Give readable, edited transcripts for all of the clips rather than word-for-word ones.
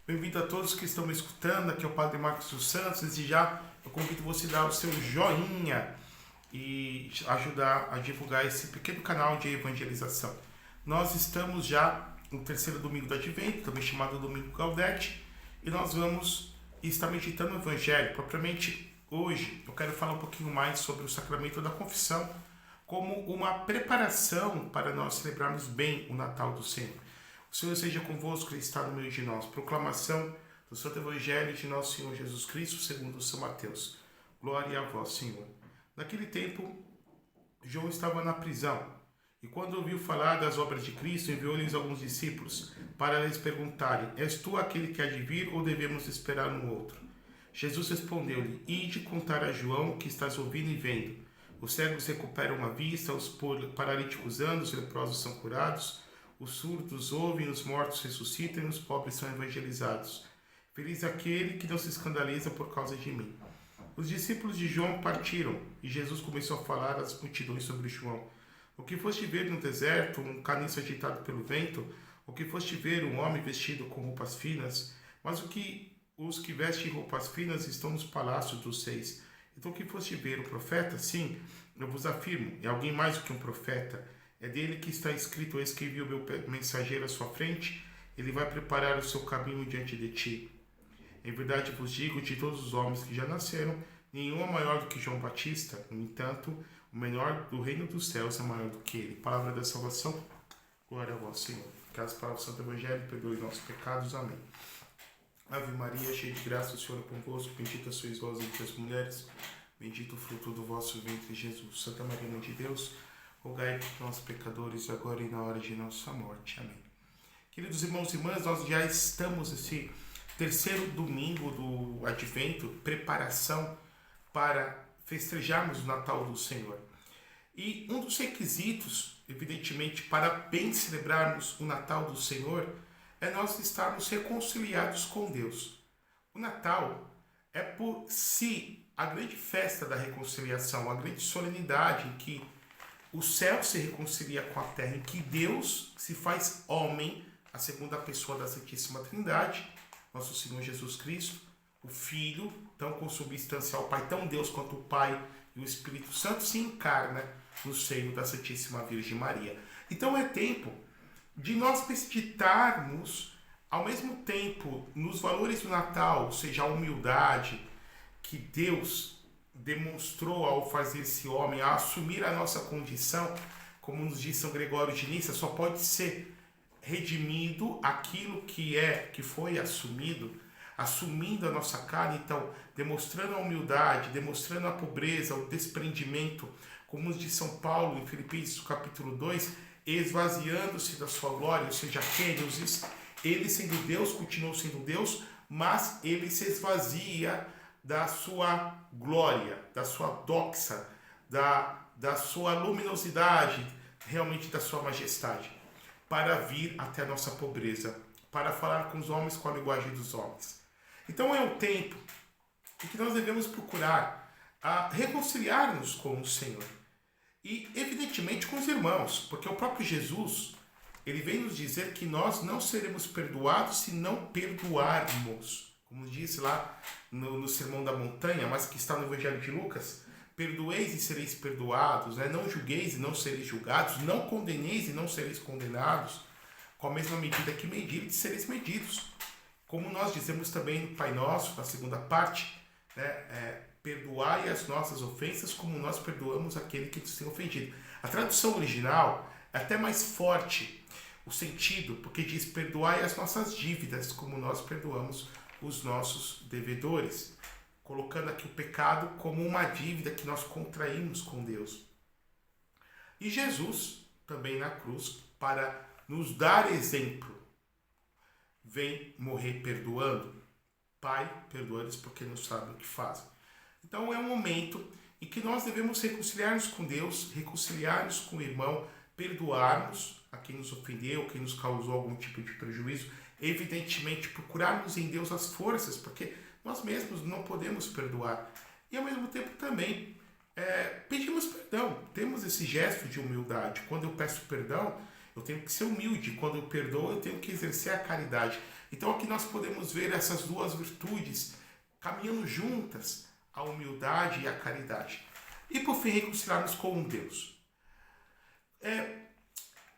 Bem-vindo a todos que estão me escutando. Aqui é o Padre Marcos dos Santos. Desde já, eu convido você a dar o seu joinha e ajudar a divulgar esse pequeno canal de evangelização. Nós estamos já no terceiro domingo do Advento, também chamado Domingo Gaudete, e nós vamos estar meditando o Evangelho. Propriamente hoje, eu quero falar um pouquinho mais sobre o sacramento da confissão, como uma preparação para nós celebrarmos bem o Natal do Senhor. O Senhor seja convosco, Ele está no meio de nós. Proclamação do Santo Evangelho de nosso Senhor Jesus Cristo, segundo São Mateus. Glória a vós, Senhor. Naquele tempo, João estava na prisão, e quando ouviu falar das obras de Cristo, enviou-lhes alguns discípulos, para lhes perguntarem: És tu aquele que há de vir, ou devemos esperar um outro? Jesus respondeu-lhe: Ide contar a João o que estás ouvindo e vendo. Os cegos recuperam a vista, os paralíticos andam, os leprosos são curados, os surdos ouvem, os mortos ressuscitam e os pobres são evangelizados. Feliz aquele que não se escandaliza por causa de mim. Os discípulos de João partiram e Jesus começou a falar às multidões sobre João. O que foste ver no deserto, um caniço agitado pelo vento? O que foste ver um homem vestido com roupas finas? Mas os que vestem roupas finas estão nos palácios dos reis. Então o que foste ver o profeta? Sim, eu vos afirmo, é alguém mais do que um profeta. É dele que está escrito: eis que envio o meu mensageiro à sua frente, ele vai preparar o seu caminho diante de ti. Em verdade vos digo, de todos os homens que já nasceram, nenhum é maior do que João Batista. No entanto, o menor do reino dos céus é maior do que ele. Palavra da salvação, glória a vós, Senhor. Que as palavras do Santo Evangelho perdoe nossos pecados. Amém. Ave Maria, cheia de graça, o Senhor é convosco, bendita sois vós entre as mulheres, bendito o fruto do vosso ventre, Jesus. Santa Maria, Mãe de Deus, rogai por nós pecadores, agora e na hora de nossa morte. Amém. Queridos irmãos e irmãs, nós já estamos nesse terceiro domingo do Advento, preparação para festejarmos o Natal do Senhor. E um dos requisitos, evidentemente, para bem celebrarmos o Natal do Senhor, é nós estarmos reconciliados com Deus. O Natal é por si a grande festa da reconciliação, a grande solenidade em que o céu se reconcilia com a terra, em que Deus se faz homem, a segunda pessoa da Santíssima Trindade, nosso Senhor Jesus Cristo, o Filho, tão consubstancial ao Pai, tão Deus quanto o Pai e o Espírito Santo, se encarna no seio da Santíssima Virgem Maria. Então é tempo de nós meditarmos, ao mesmo tempo, nos valores do Natal, ou seja, a humildade que Deus demonstrou ao fazer-se homem, a assumir a nossa condição, como nos diz São Gregório de Nissa, só pode ser redimido aquilo que foi assumido, assumindo a nossa carne, então, demonstrando a humildade, demonstrando a pobreza, o desprendimento, como nos diz São Paulo em Filipenses capítulo 2, esvaziando-se da sua glória, ou seja, ele sendo Deus, continuou sendo Deus, mas ele se esvazia da sua glória, da sua doxa, da sua luminosidade, realmente da sua majestade, para vir até a nossa pobreza, para falar com os homens com a linguagem dos homens. Então é o tempo em que nós devemos procurar reconciliar-nos com o Senhor e, evidentemente, com os irmãos, porque o próprio Jesus, ele vem nos dizer que nós não seremos perdoados se não perdoarmos. Como diz lá no Sermão da Montanha, mas que está no Evangelho de Lucas: perdoeis e sereis perdoados, né? Não julgueis e não sereis julgados, não condeneis e não sereis condenados, com a mesma medida que medirdes, sereis medidos. Como nós dizemos também no Pai Nosso, na segunda parte, né? Perdoai as nossas ofensas como nós perdoamos aquele que nos tem ofendido. A tradução original é até mais forte o sentido, porque diz: perdoai as nossas dívidas como nós perdoamos os nossos devedores, colocando aqui o pecado como uma dívida que nós contraímos com Deus. E Jesus, também na cruz, para nos dar exemplo, vem morrer perdoando. Pai, perdoa-lhes porque não sabem o que fazem. Então é um momento em que nós devemos reconciliar-nos com Deus, reconciliar-nos com o irmão, perdoarmos a quem nos ofendeu, quem nos causou algum tipo de prejuízo, evidentemente procurarmos em Deus as forças, porque nós mesmos não podemos perdoar. E ao mesmo tempo também pedimos perdão, temos esse gesto de humildade. Quando eu peço perdão, eu tenho que ser humilde. Quando eu perdoo, eu tenho que exercer a caridade. Então aqui nós podemos ver essas duas virtudes caminhando juntas, a humildade e a caridade. E por fim, reconciliarmos com Deus.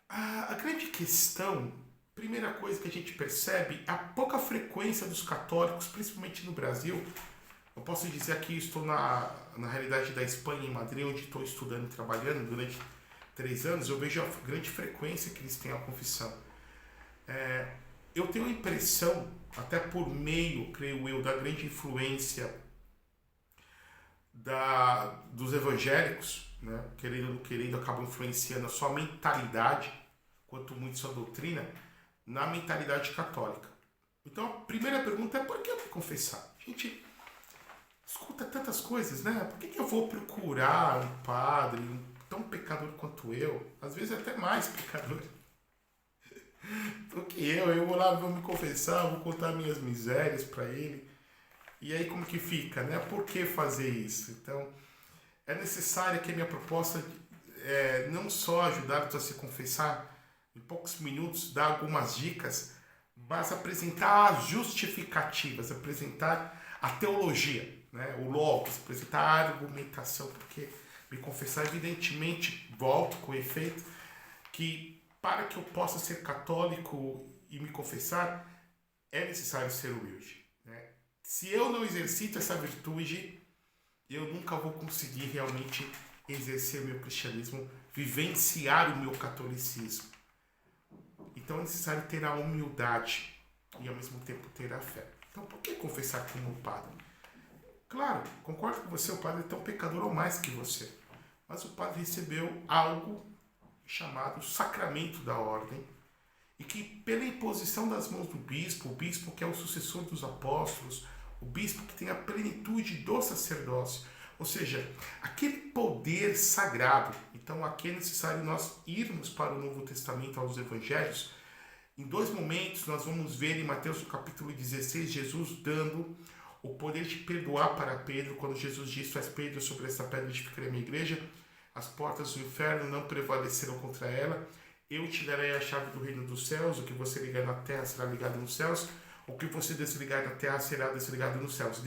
A grande questão, primeira coisa que a gente percebe, a pouca frequência dos católicos, principalmente no Brasil. Eu posso dizer que estou na realidade da Espanha, em Madrid, onde estou estudando e trabalhando durante 3 anos, eu vejo a grande frequência que eles têm a confissão. Eu tenho a impressão, até por meio, creio eu, da grande influência dos evangélicos, né, querendo ou não querendo, acabam influenciando a sua mentalidade, quanto muito sua doutrina, na mentalidade católica. Então a primeira pergunta é: por que eu vou confessar? A gente escuta tantas coisas, né? Por que eu vou procurar um padre tão pecador quanto eu? Às vezes até mais pecador do que eu. Eu vou lá, vou me confessar, vou contar minhas misérias para ele. E aí como que fica, né? Por que fazer isso? Então é necessário que a minha proposta não só ajudar-nos a se confessar em poucos minutos, dar algumas dicas, mas apresentar as justificativas, apresentar a teologia, né? O logos, apresentar a argumentação, porque me confessar, evidentemente, volto com o efeito, que para que eu possa ser católico e me confessar, é necessário ser humilde, né? Se eu não exercito essa virtude, eu nunca vou conseguir realmente exercer o meu cristianismo, vivenciar o meu catolicismo. Então é necessário ter a humildade e ao mesmo tempo ter a fé. Então por que confessar como o padre? Claro, concordo com você, o padre é tão pecador ou mais que você. Mas o padre recebeu algo chamado sacramento da ordem, e que pela imposição das mãos do bispo, o bispo que é o sucessor dos apóstolos, o bispo que tem a plenitude do sacerdócio, ou seja, aquele poder sagrado. Então aqui é necessário nós irmos para o Novo Testamento, aos Evangelhos. Em 2 momentos nós vamos ver em Mateus capítulo 16, Jesus dando o poder de perdoar para Pedro, quando Jesus diz: "Tu és Pedro, sobre essa pedra edificarei a minha igreja, as portas do inferno não prevalecerão contra ela, eu te darei a chave do reino dos céus, o que você ligar na terra será ligado nos céus, o que você desligar na terra será desligado nos céus."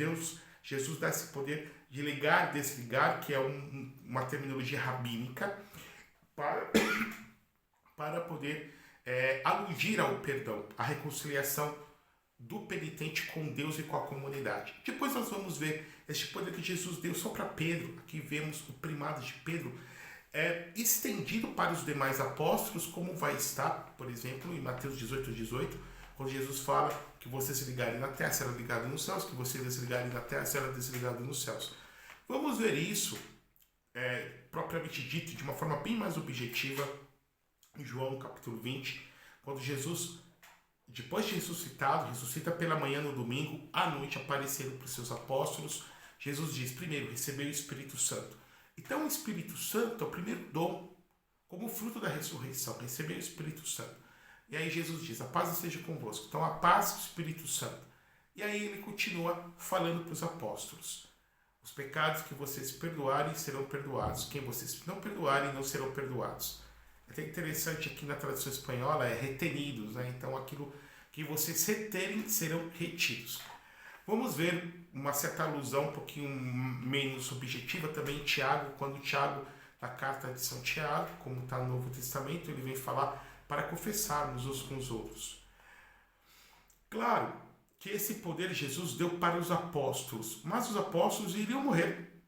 Jesus dá esse poder de ligar, desligar, que é uma terminologia rabínica, para poder aludir ao perdão, à reconciliação do penitente com Deus e com a comunidade. Depois nós vamos ver este poder que Jesus deu só para Pedro. Aqui vemos o primado de Pedro estendido para os demais apóstolos, como vai estar, por exemplo, em Mateus 18, quando Jesus fala que vocês ligarem na terra será ligado nos céus, que vocês desligarem na terra será desligado nos céus. Vamos ver isso, propriamente dito, de uma forma bem mais objetiva, em João capítulo 20, quando Jesus, depois de ressuscitado, ressuscita pela manhã no domingo, à noite apareceram para os seus apóstolos. Jesus diz: primeiro, recebeu o Espírito Santo. Então o Espírito Santo é o primeiro dom, como fruto da ressurreição, recebeu o Espírito Santo. E aí Jesus diz: a paz esteja convosco. Então a paz do Espírito Santo. E aí ele continua falando para os apóstolos: os pecados que vocês perdoarem serão perdoados, quem vocês não perdoarem não serão perdoados. É até interessante aqui na tradução espanhola, retenidos, né? Então aquilo que vocês reterem serão retidos. Vamos ver uma certa alusão um pouquinho menos objetiva também em Tiago, quando Tiago, na carta de São Tiago, como está no Novo Testamento, ele vem falar para confessarmos uns com os outros. Claro que esse poder Jesus deu para os apóstolos, mas os apóstolos iriam morrer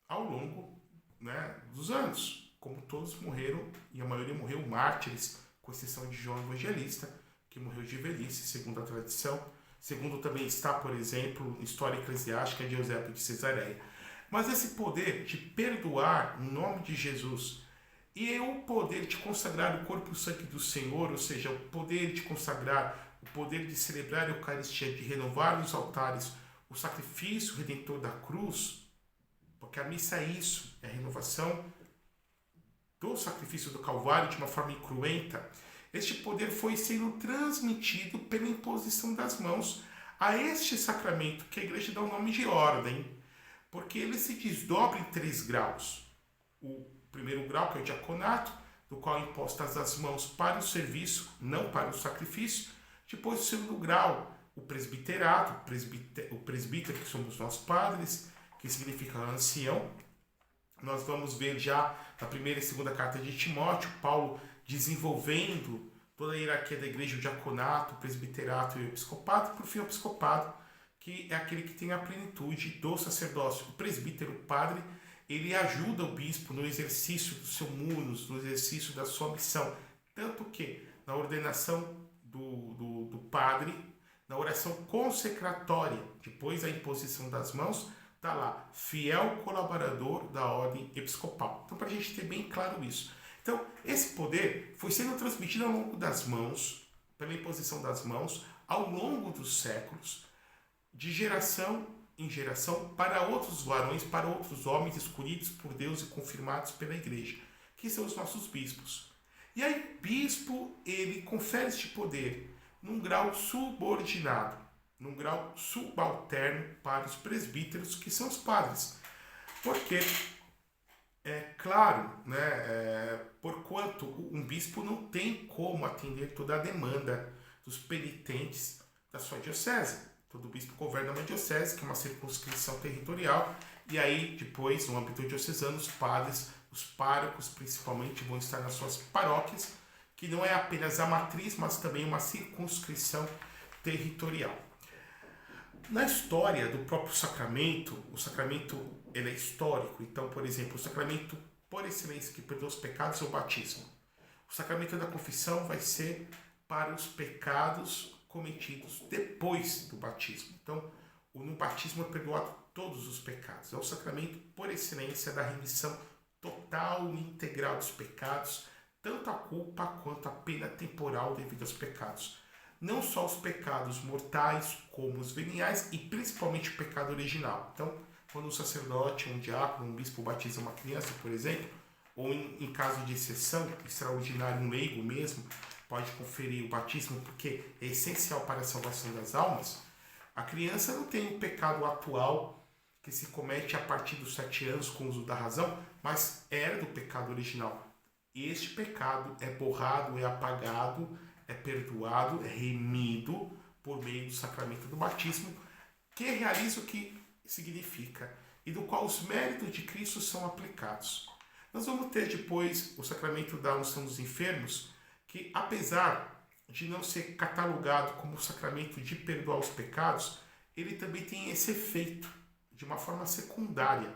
ao longo, né, dos anos, como todos morreram, e a maioria morreu mártires, com exceção de João Evangelista, que morreu de velhice, segundo a tradição. Segundo também está, por exemplo, História Eclesiástica de Eusébio de Cesareia. Mas esse poder de perdoar em nome de Jesus e o poder de consagrar o corpo e o sangue do Senhor, ou seja, o poder de consagrar, o poder de celebrar a Eucaristia, de renovar nos altares o sacrifício redentor da cruz, porque a missa é isso, é a renovação do sacrifício do Calvário de uma forma incruenta. Este poder foi sendo transmitido pela imposição das mãos a este sacramento, que a igreja dá o nome de ordem, porque ele se desdobra em 3 graus. O primeiro grau, que é o diaconato, do qual impostas as mãos para o serviço, não para o sacrifício. Depois, o segundo grau, o presbiterato, o presbítero, que somos nós padres, que significa ancião. Nós vamos ver já na primeira e segunda carta de Timóteo, Paulo desenvolvendo toda a hierarquia da igreja, o diaconato, o presbiterato e o episcopado, por fim o episcopado, que é aquele que tem a plenitude do sacerdócio. O presbítero, o padre, ele ajuda o bispo no exercício do seu munus, no exercício da sua missão. Tanto que na ordenação do padre, na oração consecratória, depois da imposição das mãos, está lá, fiel colaborador da ordem episcopal. Então, para a gente ter bem claro isso. Então, esse poder foi sendo transmitido ao longo das mãos, pela imposição das mãos, ao longo dos séculos, de geração em geração, para outros varões, para outros homens escolhidos por Deus e confirmados pela igreja, que são os nossos bispos. E aí, o bispo, ele confere este poder num grau subordinado, num grau subalterno para os presbíteros, que são os padres. Porque, é claro, porquanto um bispo não tem como atender toda a demanda dos penitentes da sua diocese. Todo bispo governa uma diocese, que é uma circunscrição territorial, e aí, depois, no âmbito diocesano, os padres, os párocos, principalmente, vão estar nas suas paróquias, que não é apenas a matriz, mas também uma circunscrição territorial. Na história do próprio sacramento, o sacramento ele é histórico. Então, por exemplo, o sacramento por excelência que perdoa os pecados é o batismo. O sacramento da confissão vai ser para os pecados cometidos depois do batismo. Então, no batismo é perdoado todos os pecados. É o sacramento por excelência da remissão total e integral dos pecados, tanto a culpa quanto a pena temporal devido aos pecados. Não só os pecados mortais, como os veniais, e principalmente o pecado original. Então, quando um sacerdote, um diácono, um bispo batiza uma criança, por exemplo, ou em caso de exceção, extraordinário, um leigo mesmo, pode conferir o batismo, porque é essencial para a salvação das almas, a criança não tem o pecado atual que se comete a partir dos 7 anos com o uso da razão, mas era do pecado original. Este pecado é borrado, é apagado, é perdoado, é remido por meio do sacramento do batismo, que realiza o que significa e do qual os méritos de Cristo são aplicados. Nós vamos ter depois o sacramento da unção dos enfermos, que apesar de não ser catalogado como o sacramento de perdoar os pecados, ele também tem esse efeito de uma forma secundária,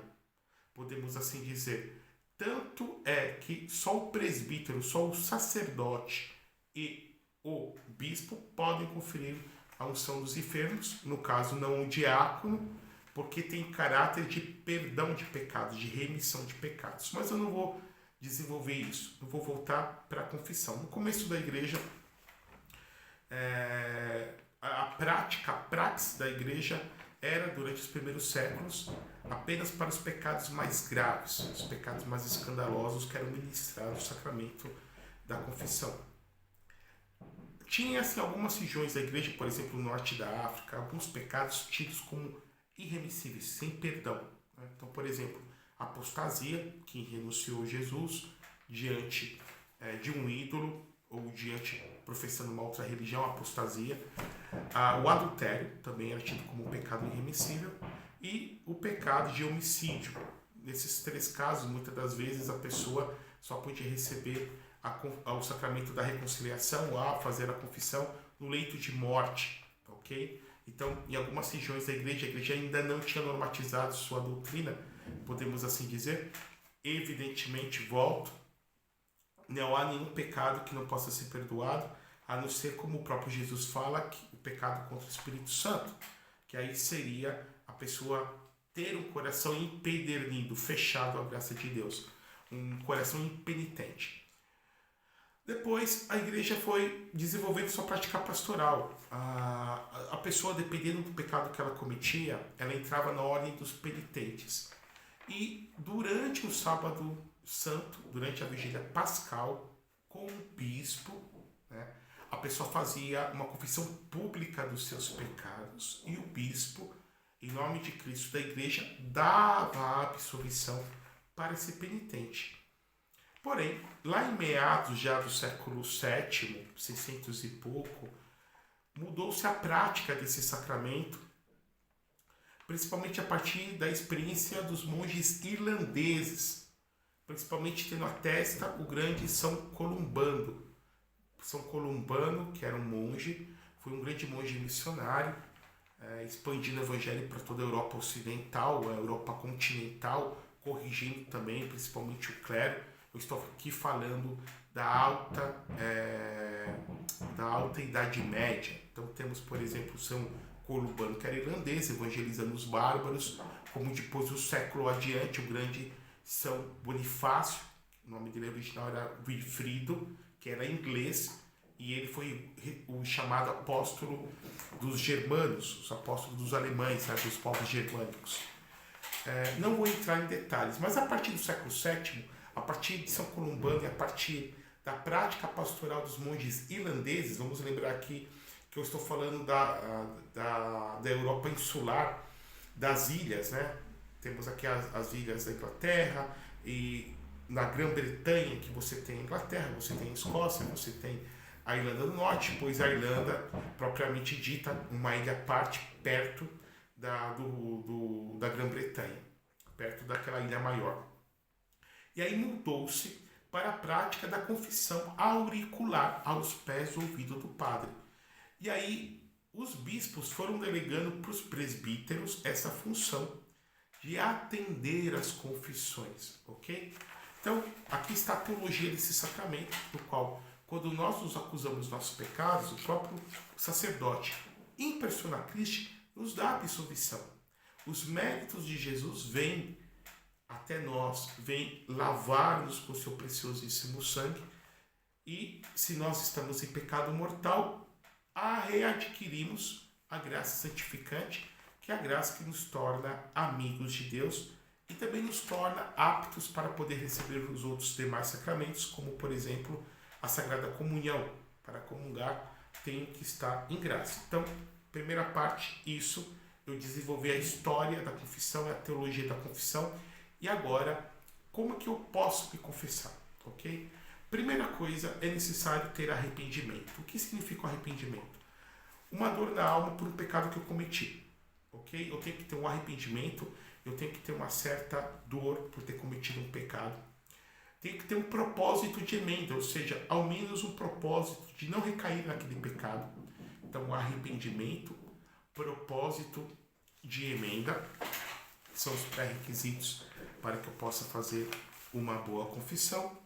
podemos assim dizer. Tanto é que só o presbítero, só o sacerdote e o bispo podem conferir a unção dos enfermos, no caso não o diácono, porque tem caráter de perdão de pecados, de remissão de pecados. Mas eu não vou desenvolver isso, eu vou voltar para a confissão. No começo da igreja, a praxis da igreja era, durante os primeiros séculos, apenas para os pecados mais graves, os pecados mais escandalosos que eram ministrados no sacramento da confissão. Tinha-se algumas regiões da igreja, por exemplo, no norte da África, alguns pecados tidos como irremissíveis, sem perdão. Então, por exemplo, a apostasia, que renunciou Jesus diante de um ídolo, ou diante, professando uma outra religião, a apostasia. O adultério também era tido como um pecado irremissível. E o pecado de homicídio. Nesses 3 casos, muitas das vezes, a pessoa só podia receber o sacramento da reconciliação, fazer a confissão, no leito de morte. Ok? Então, em algumas regiões da igreja, a igreja ainda não tinha normatizado sua doutrina, podemos assim dizer. Evidentemente, volto, não há nenhum pecado que não possa ser perdoado, a não ser, como o próprio Jesus fala, que o pecado contra o Espírito Santo, que aí seria a pessoa ter um coração empedernido, fechado à graça de Deus, um coração impenitente. Depois, a igreja foi desenvolvendo sua prática pastoral. A pessoa, dependendo do pecado que ela cometia, ela entrava na ordem dos penitentes. E durante o sábado santo, durante a vigília pascal, com o bispo, a pessoa fazia uma confissão pública dos seus pecados e o bispo, em nome de Cristo da igreja, dava a absolvição para esse penitente. Porém, lá em meados já do século VII, 600 e pouco, mudou-se a prática desse sacramento, principalmente a partir da experiência dos monges irlandeses, principalmente tendo à testa o grande São Columbano. São Columbano, que era um monge, foi um grande monge missionário, expandindo o evangelho para toda a Europa ocidental, a Europa continental, corrigindo também, principalmente o clero. Eu estou aqui falando da alta Idade Média. Então temos, por exemplo, São Columbano, que era irlandês, evangelizando os bárbaros, como depois do século adiante, o grande São Bonifácio, o nome dele original era Wilfrido, que era inglês, e ele foi o chamado apóstolo dos germanos, os apóstolos dos alemães, dos povos germânicos. Não vou entrar em detalhes, mas a partir do século VII, a partir de São Columbano e a partir da prática pastoral dos monges irlandeses, vamos lembrar aqui que eu estou falando da Europa insular, das ilhas, né? Temos aqui as ilhas da Inglaterra, e na Grã-Bretanha, que você tem a Inglaterra, você tem a Escócia, você tem a Irlanda do Norte, pois a Irlanda, propriamente dita, uma ilha à parte, perto da Grã-Bretanha, perto daquela ilha maior. E aí mudou-se para a prática da confissão auricular aos pés do ouvido do padre. E aí os bispos foram delegando para os presbíteros essa função de atender às confissões, ok? Então, aqui está a teologia desse sacramento, no qual, quando nós nos acusamos dos nossos pecados, o próprio sacerdote, in persona Christi, nos dá a absolvição. Os méritos de Jesus vêm até nós, vêm lavar-nos com o seu preciosíssimo sangue, e se nós estamos em pecado mortal, readquirimos a graça santificante, que é a graça que nos torna amigos de Deus e também nos torna aptos para poder receber os outros demais sacramentos, como, por exemplo, a Sagrada Comunhão. Para comungar, tenho que estar em graça. Então, primeira parte, isso, eu desenvolvi a história da confissão, a teologia da confissão, e agora, como que eu posso me confessar, ok? Primeira coisa, é necessário ter arrependimento. O que significa o arrependimento? Uma dor na alma por um pecado que eu cometi, ok? Eu tenho que ter um arrependimento, eu tenho que ter uma certa dor por ter cometido um pecado. Tenho que ter um propósito de emenda, ou seja, ao menos um propósito de não recair naquele pecado. Então, arrependimento, propósito de emenda, são os pré-requisitos para que eu possa fazer uma boa confissão.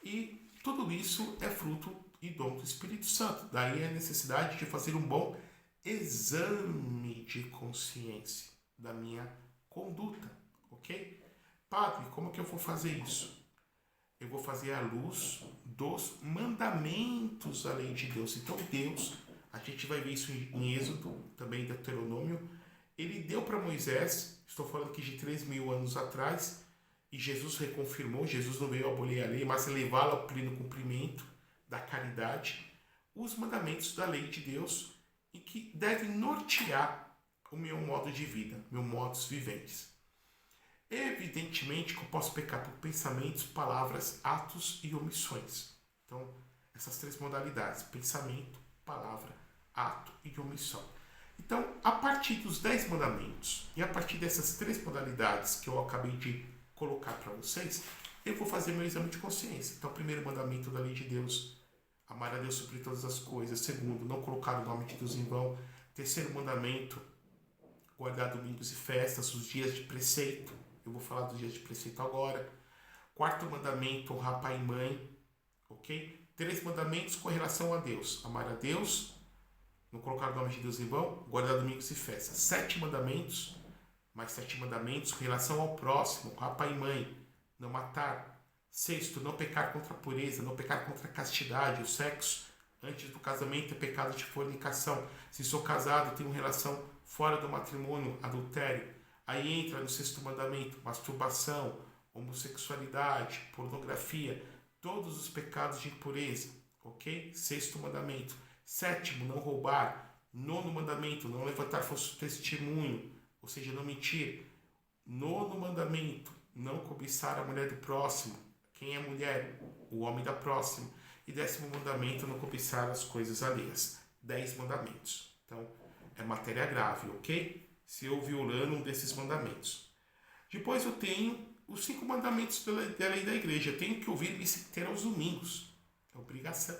E tudo isso é fruto e dom do Espírito Santo. Daí a necessidade de fazer um bom exame de consciência da minha conduta, ok? Padre, como que eu vou fazer isso? Eu vou fazer à luz dos mandamentos da lei de Deus. Então Deus, a gente vai ver isso em Êxodo, também em Deuteronômio, ele deu para Moisés, estou falando aqui de 3.000 anos atrás, e Jesus reconfirmou, Jesus não veio abolir a lei, mas levá-la ao pleno cumprimento da caridade, os mandamentos da lei de Deus, e que devem nortear o meu modo de vida, meu modus viventes. Evidentemente que eu posso pecar por pensamentos, palavras, atos e omissões. Então, essas três modalidades, pensamento, palavra, ato e omissão. Então, a partir dos 10 mandamentos e a partir dessas três modalidades que eu acabei de colocar para vocês, eu vou fazer meu exame de consciência. Então, primeiro mandamento da lei de Deus, amar a Deus sobre todas as coisas. Segundo, não colocar o nome de Deus em vão. Terceiro mandamento, guardar domingos e festas, os dias de preceito. Eu vou falar dos dias de preceito agora. Quarto mandamento, honrar pai e mãe. Ok? 3 mandamentos com relação a Deus. Amar a Deus, não colocar o nome de Deus em vão, guardar domingos e festas. 7 mandamentos, mais 7 mandamentos com relação ao próximo, honrar pai e mãe, não matar. Sexto, não pecar contra a pureza, não pecar contra a castidade, o sexo. Antes do casamento é pecado de fornicação. Se sou casado, tenho relação fora do matrimônio, adultério. Aí entra no 6º mandamento, masturbação, homossexualidade, pornografia, todos os pecados de impureza, ok? 6º mandamento. 7º, não roubar. 9º mandamento, não levantar falso testemunho, ou seja, não mentir. 9º mandamento, não cobiçar a mulher do próximo. Quem é mulher? O homem da próxima. E 10º mandamento, não cobiçar as coisas alheias. 10 mandamentos. Então, é matéria grave, ok? Se eu violando um desses mandamentos. Depois eu tenho os 5 mandamentos da lei da igreja. Eu tenho que ouvir missa inteira aos domingos. É obrigação.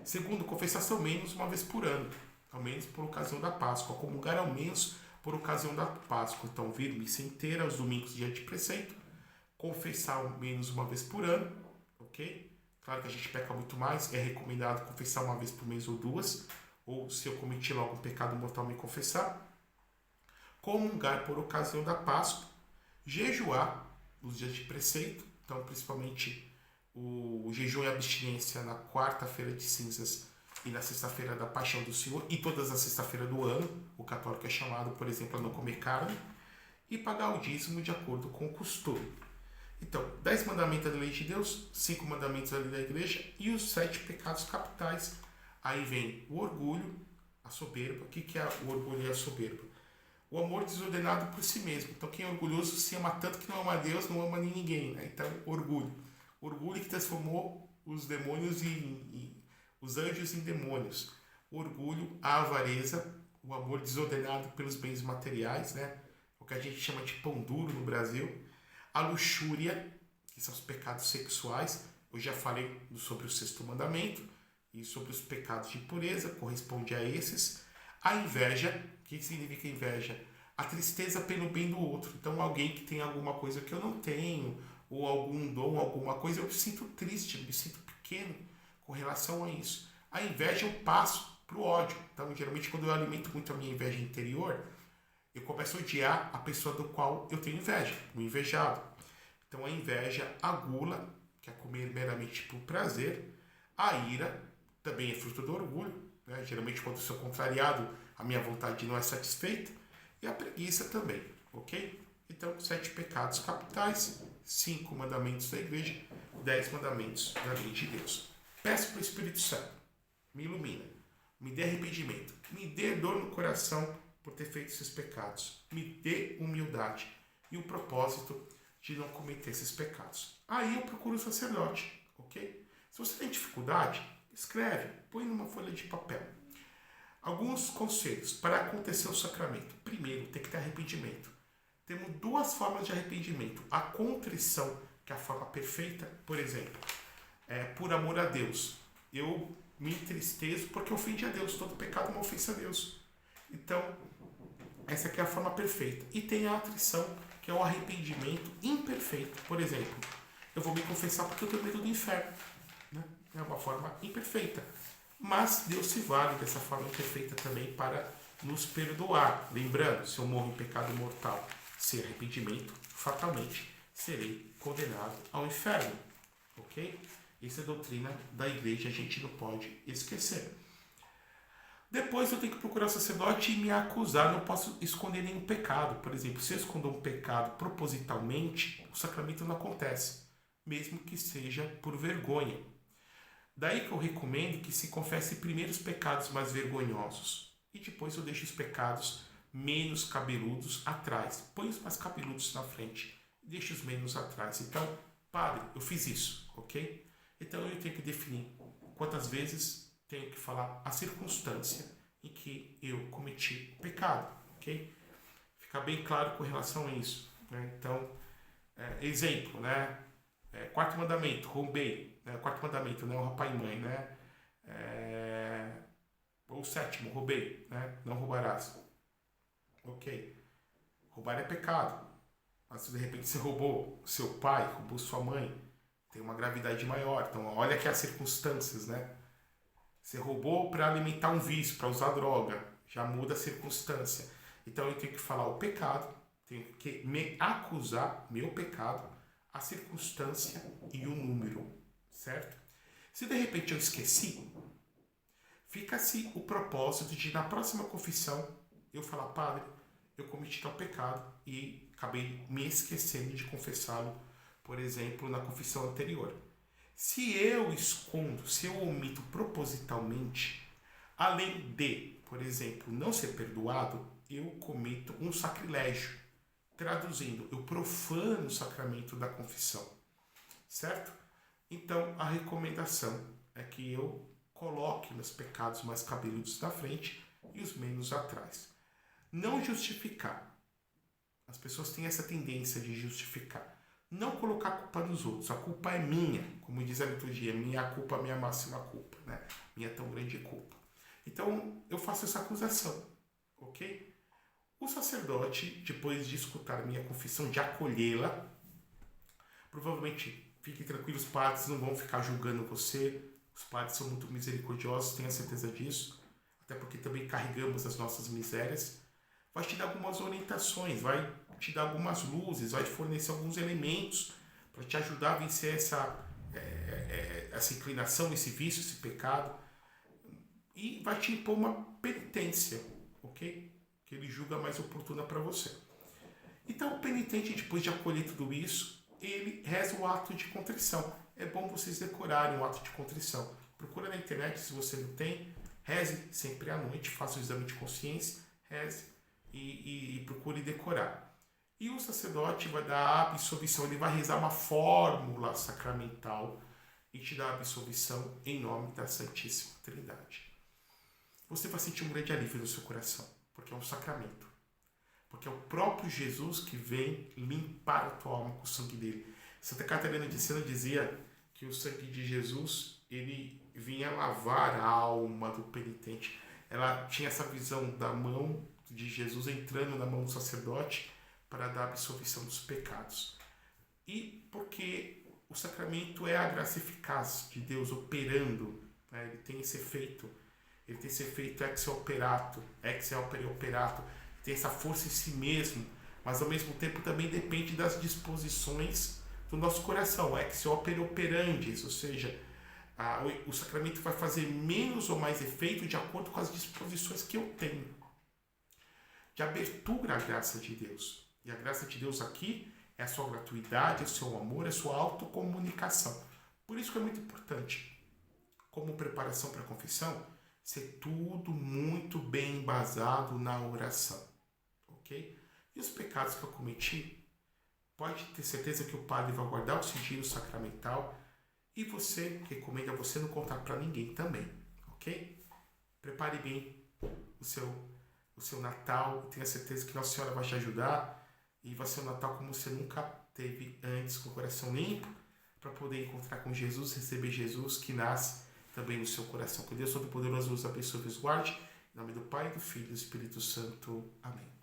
Segundo, confessação menos uma vez por ano. Ao menos por ocasião da Páscoa. Comungar ao menos por ocasião da Páscoa. Então, ouvir missa inteira aos domingos diante de preceito. Confessar ao menos uma vez por ano. Ok? Claro que a gente peca muito mais. É recomendado confessar uma vez por mês ou 2. Ou se eu cometi logo um pecado mortal, me confessar. Comungar por ocasião da Páscoa. Jejuar nos dias de preceito. Então, principalmente o jejum e abstinência na quarta-feira de cinzas e na sexta-feira da Paixão do Senhor, e todas as sexta-feiras do ano. O católico é chamado, por exemplo, a não comer carne, e pagar o dízimo de acordo com o costume. Então, 10 mandamentos da lei de Deus, 5 mandamentos da lei da igreja e os 7 pecados capitais. Aí vem o orgulho, a soberba. O que é o orgulho e a soberba? O amor desordenado por si mesmo. Então, quem é orgulhoso se ama tanto que não ama Deus, não ama nem ninguém. Né? Então, orgulho. Orgulho que transformou os demônios os anjos em demônios. O orgulho, a avareza, o amor desordenado pelos bens materiais, né? O que a gente chama de pão duro no Brasil. A luxúria, que são os pecados sexuais. Eu já falei sobre o 6º mandamento e sobre os pecados de impureza, corresponde a esses. A inveja, o que significa inveja? A tristeza pelo bem do outro. Então, alguém que tem alguma coisa que eu não tenho, ou algum dom, alguma coisa, eu me sinto triste, eu me sinto pequeno com relação a isso. A inveja eu passo para o ódio. Então, geralmente, quando eu alimento muito a minha inveja interior, eu começo a odiar a pessoa do qual eu tenho inveja, o invejado. Então, a inveja, a gula, que é comer meramente por prazer. A ira também é fruto do orgulho. Né? Geralmente, quando eu sou contrariado, a minha vontade não é satisfeita. E a preguiça também, ok? Então, 7 pecados capitais, 5 mandamentos da igreja, 10 mandamentos da lei de Deus. Peço para o Espírito Santo, me ilumina, me dê arrependimento, me dê dor no coração por ter feito esses pecados, me dê humildade e o propósito de não cometer esses pecados. Aí eu procuro o sacerdote, ok? Se você tem dificuldade, escreve, põe numa folha de papel. Alguns conselhos para acontecer o sacramento. Primeiro, tem que ter arrependimento. Temos 2 formas de arrependimento. A contrição, que é a forma perfeita, por exemplo, por amor a Deus. Eu me entristeço porque ofendi a Deus. Todo pecado é uma ofensa a Deus. Então, essa aqui é a forma perfeita. E tem a atrição, que é o arrependimento imperfeito. Por exemplo, eu vou me confessar porque eu tenho medo do inferno. Né? É uma forma imperfeita. Mas Deus se vale dessa forma imperfeita também para nos perdoar. Lembrando, se eu morro em pecado mortal sem arrependimento, fatalmente serei condenado ao inferno. Ok? Essa é a doutrina da igreja, a gente não pode esquecer. Depois eu tenho que procurar o sacerdote e me acusar, não posso esconder nenhum pecado. Por exemplo, se eu esconder um pecado propositalmente, o sacramento não acontece, mesmo que seja por vergonha. Daí que eu recomendo que se confesse primeiro os pecados mais vergonhosos e depois eu deixo os pecados menos cabeludos atrás. Põe os mais cabeludos na frente e deixo os menos atrás. Então, padre, eu fiz isso, ok? Então eu tenho que definir quantas vezes tenho que falar a circunstância em que eu cometi o pecado, ok? Ficar bem claro com relação a isso. Né? Então, exemplo, né? 4º mandamento, roubei. Né? 4º mandamento, né? Honra pai e mãe, né? Ou 7º, roubei, né? Não roubarás. Ok. Roubar é pecado. Mas se de repente você roubou seu pai, roubou sua mãe, tem uma gravidade maior. Então, olha aqui as circunstâncias, né? Você roubou para alimentar um vício, para usar droga. Já muda a circunstância. Então, eu tenho que falar o pecado, tenho que me acusar, meu pecado, a circunstância e o número, certo? Se de repente eu esqueci, fica-se o propósito de, na próxima confissão, eu falar, padre, eu cometi tal pecado e acabei me esquecendo de confessá-lo, por exemplo, na confissão anterior. Se eu escondo, se eu omito propositalmente, além de, por exemplo, não ser perdoado, eu cometo um sacrilégio. Traduzindo, eu profano o sacramento da confissão. Certo? Então, a recomendação é que eu coloque meus pecados mais cabeludos na frente e os menos atrás. Não justificar. As pessoas têm essa tendência de justificar. Não colocar a culpa nos outros. A culpa é minha. Como diz a liturgia, minha culpa, minha máxima culpa. Né? Minha tão grande culpa. Então, eu faço essa acusação. Ok? O sacerdote, depois de escutar a minha confissão, de acolhê-la, provavelmente, fiquem tranquilos, os padres não vão ficar julgando você. Os padres são muito misericordiosos, tenha certeza disso. Até porque também carregamos as nossas misérias. Vai te dar algumas orientações, vai te dar algumas luzes, vai te fornecer alguns elementos para te ajudar a vencer essa inclinação, esse vício, esse pecado. E vai te impor uma penitência, ok? Que ele julga mais oportuna para você. Então, o penitente, depois de acolher tudo isso, ele reza o ato de contrição. É bom vocês decorarem o ato de contrição. Procura na internet, se você não tem, reze sempre à noite, faça o exame de consciência, reze e procure decorar. E o sacerdote vai dar a absolvição, ele vai rezar uma fórmula sacramental e te dar a absolvição em nome da Santíssima Trindade. Você vai sentir um grande alívio no seu coração, porque é um sacramento. Porque é o próprio Jesus que vem limpar a tua alma com o sangue dele. Santa Catarina de Siena dizia que o sangue de Jesus, ele vinha lavar a alma do penitente. Ela tinha essa visão da mão de Jesus entrando na mão do sacerdote para dar a absolvição dos pecados. E porque o sacramento é a graça eficaz de Deus operando, né? Ele tem esse efeito ex operato, ex opere operato, tem essa força em si mesmo, mas ao mesmo tempo também depende das disposições do nosso coração, ex opere operandis, ou seja, o sacramento vai fazer menos ou mais efeito de acordo com as disposições que eu tenho, de abertura à graça de Deus. E a graça de Deus aqui é a sua gratuidade, é o seu amor, é a sua autocomunicação. Por isso que é muito importante, como preparação para a confissão, ser tudo muito bem embasado na oração. Ok? E os pecados que eu cometi, pode ter certeza que o padre vai guardar o sigilo sacramental e recomendo a você não contar para ninguém também. Ok? Prepare bem o seu Natal, tenha certeza que Nossa Senhora vai te ajudar e vai ser um Natal como você nunca teve antes, com o coração limpo, para poder encontrar com Jesus, receber Jesus que nasce também no seu coração. Que Deus Todo-Poderoso nos abençoe e nos guarde. Em nome do Pai, do Filho e do Espírito Santo. Amém.